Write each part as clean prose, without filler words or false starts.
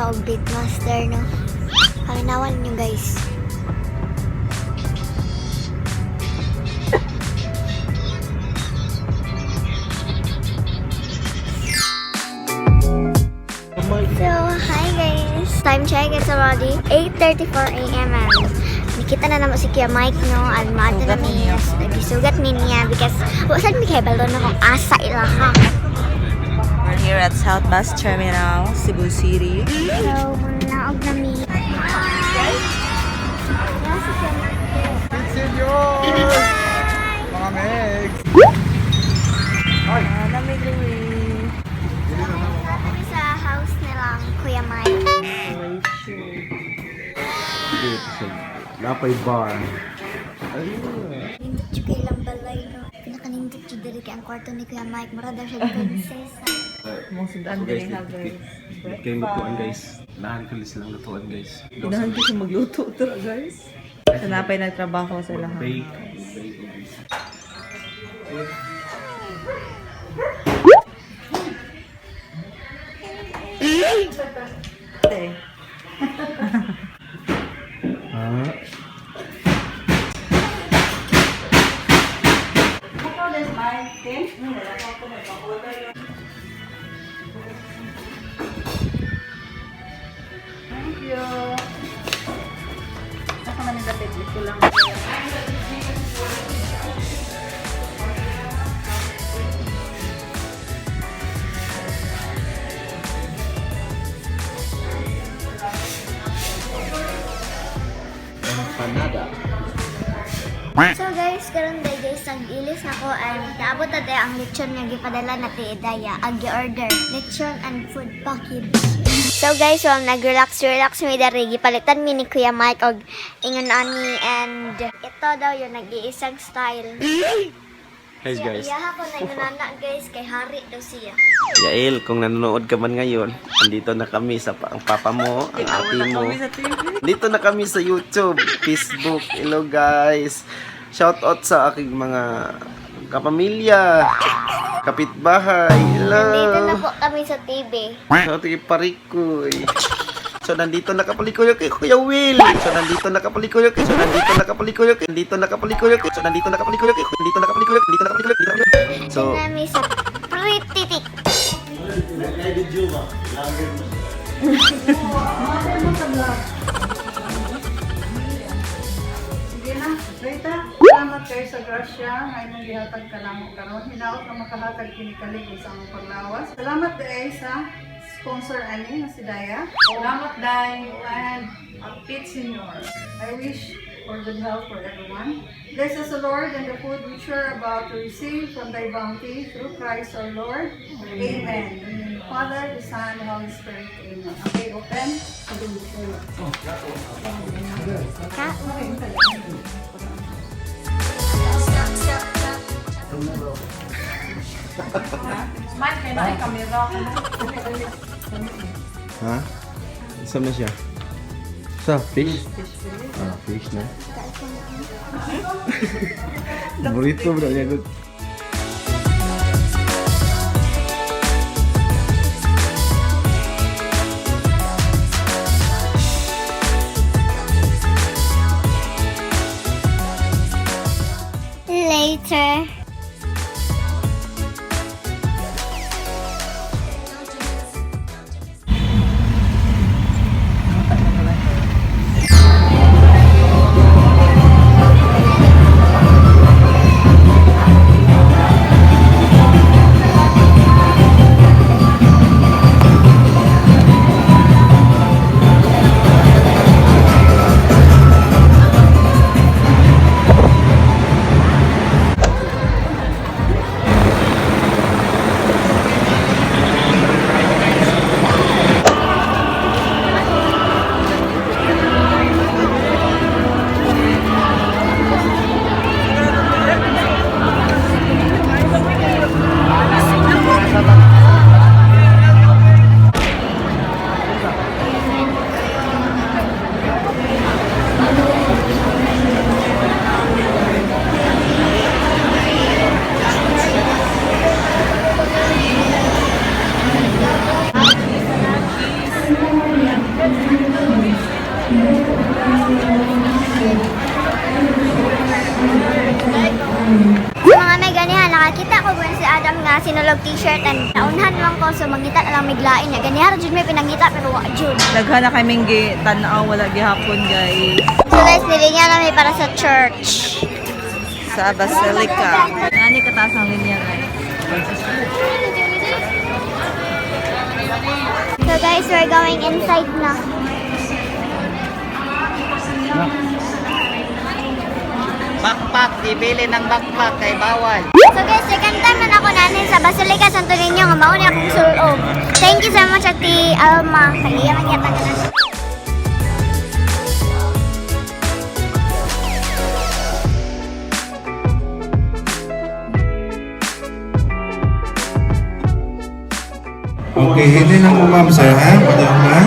siya og Beatmaster, no? Palinawan niyo guys. So, hi guys! Time check, it's already 8:34 a.m. and nakita na naman si Kuya Mike, no? At maado na niya. Nagisugat niya because wasan mi kay balon na kung asa ilaha. We're here at South Bus Terminal, Cebu City. So, naog na mi. Mga Meg! Lamig Louie. Kami sa house nilang Kuya Mike. Napay bar. Nindot siya kay lang balay, no? Pinakanindot siya diri kay ang kwarto ni Kuya Mike. Mara daw siya princess. Mong sundan din ha guys. Kayo lutuan guys. Nahan ko lang lutuan guys. Inahan ko siya magluto to guys. Sanapay nagtrabaho sa lahat. Bake. Eh. Thank you. Nasa Manila Peglit ko lang. Empanada. So guys, karon day guys, nag-ilis ako and naabot na day ang lechon nga gipadala na ti Idaya. Ang gi-order, lechon and food package. So guys, while nag-relax mi dari, gipalitan mi ni Kuya Mike og ingon ani and ito daw yung nag-iisang style. Guys, guys. Iyaha ko na yung nana guys, kay hari daw siya. Yael, kung nanonood ka man ngayon, andito na kami sa ang papa mo, ang ate mo. Dito na kami sa YouTube, Facebook. Hello guys. Shout out sa aking mga kapamilya, kapitbahay. Hello. Nandito na po kami sa TV. Shout out kay Parikoy. So nandito nakapalikoy kay Kuya Will. So nandito nakapalikoy kay. So nandito nakapalikoy kay. Dito nakapalikoy kay. So nandito nakapalikoy kay. Dito nakapalikoy kay. Dito nakapalikoy kay. So Kami sa Pretty Tik. Sige na, Rita. Salamat kayo sa grasya. Ngayon gihatag ka lang karon. Hinaot na makahatag kinikalig sa among paglawas. Salamat dahil sa sponsor ani na si Daya. Salamat dahil and a pit senior. I wish for good health for everyone. Bless us, O Lord, and the food which we are about to receive from thy bounty through Christ our Lord. Amen. In the name of the Father, the Son, and the Holy Spirit. Amen. Okay, open. Smile kayo na ay kamera. ha? Isa na siya. Sa fish? Ah, fish na. Burrito bro, ya. Later. mga sinulog t-shirt and naunhan lang ko so mangita na lang miglain niya. Ganyan jud may pinangita pero wa jud. Daghan na kaming tanaw wala gihapon guys. So guys, nilinya namin para sa church. Sa Basilica. Nani kataas ang linya guys. So guys, we're going inside na. Backpack, ibili ng backpack kay bawal. So guys, second time na ako nanin sa Basilica Santo Niño nga mao ni akong sulob. Thank you so much Ate Alma. Kaya man yata na. Okay, hindi nang umamsa ha, padaman.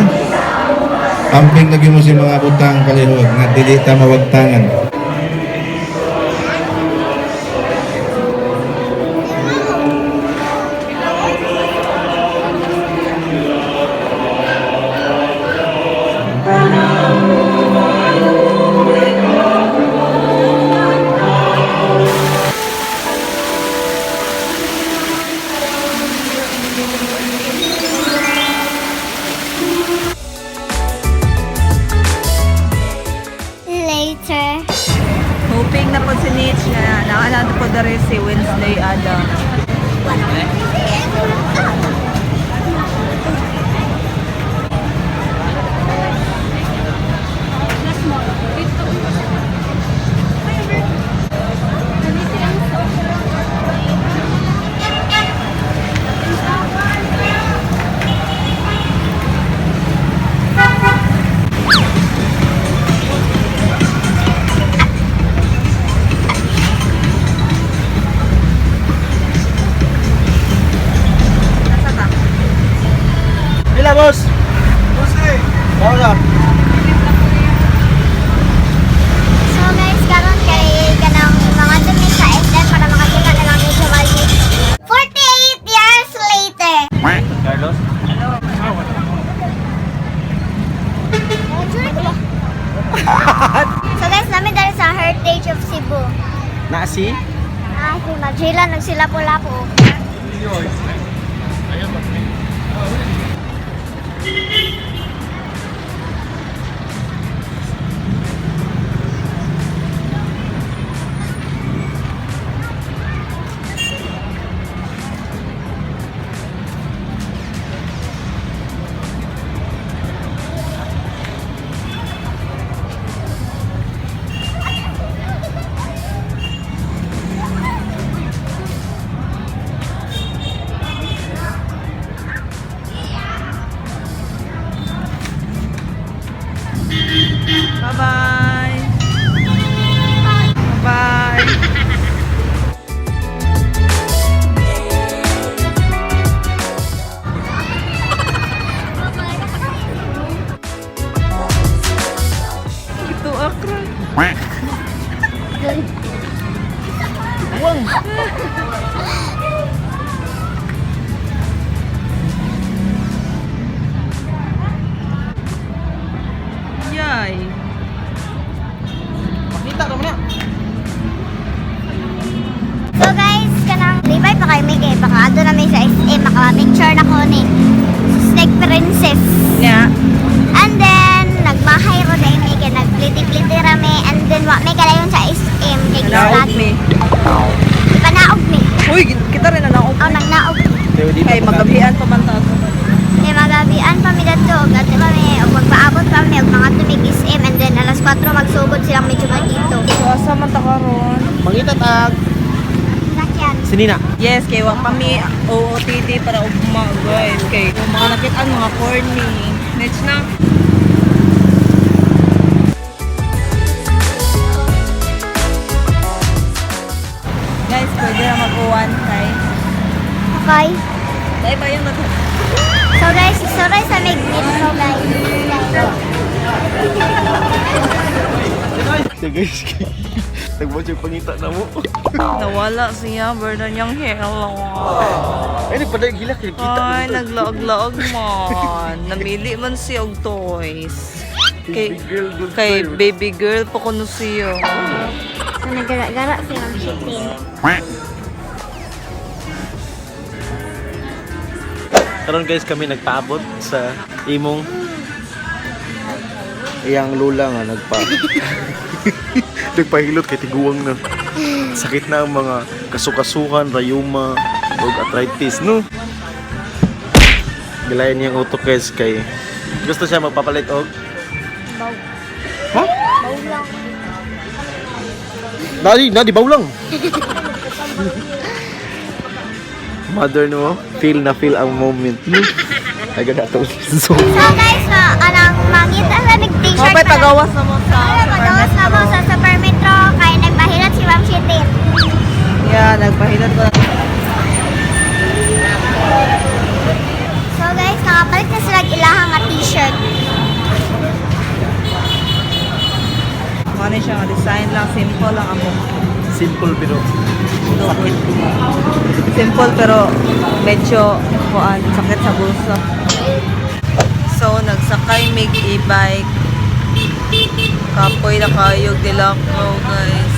Amping lagi mo si mga butang kalihog nga dili ta mawagtangan. Later. Hoping na po si Mitch na nakalado po na rin si Wednesday Adam. Pila, boss? Wala. So guys, karon kay kanang mga dumi sa SM para makakita na lang medyo mali. 48 years later. Carlos? So guys, namin dahil sa Heritage of Cebu. Nasi? Si Madrila nagsilapo-lapo. Bye-bye. Bye. Ito akra. Yay. Makita ka mo na. So guys, kanang libay pa kay Migay. Baka ato na may sa SM. Makapicture na ko ni Snake Princess. Yeah. And then, nagmahay ro na Migay. Nagpliti-pliti rami. And then, wa may kalayon sa SM. Naog me. Panaog mi. Uy, kita rin na naog. Oh, nagnaog. Kay magabihan pa man tato. May magabian pa mi dito. Gati pa mi. O magpaabot pa mi. Og mga tumig SM. And then, alas 4 magsugod silang medyo dito. So, asa man ta karon? Mangita tag. Sakyan. Sinina. Yes, kay wa pa mi OOTD para ugma guys. Kay kung mga nakitaan mga corny. Next na. Guys, pwede na mag-uwan kay. Okay. Dahil ba yung nag- So guys, sa magnet. So guys. So guys, nagbuhat yung pangita na mo. Nawala siya, burden yung hello. Ay, nagpaday gila kaya kita. Ay, naglaog-laog man. Namili man siya og toys. Kay, Girl, good kay girl. baby girl pa kuno siya. So nagara-gara si Ma'am Shitin. Karon guys kami nagpaabot sa imong iyang lula nga nagpahilot kay tiguang na. Sakit na ang mga kasukasuhan, rayuma, ug arthritis, no? Gilayan niyang utok guys kay gusto siya magpapalit og Baw. ha? Baw lang. Nadi baw lang. Mother no, feel ang moment. Agad ato. So guys, anang mangita sa nag-t-shirt Mapay pagawas na mo sa Magawas na mo sa Super Metro kay nagpahilat si Ma'am Shitin. Yeah, nagpahilat ko. So guys, nakapalit na sila ilahang nga t-shirt. Ano siya nga design lang, simple lang ako. simple pero Sakit. Simple pero medyo sakit sa bulsa. So, nagsakay mig e-bike. Kapoy na kayog nila ko, guys.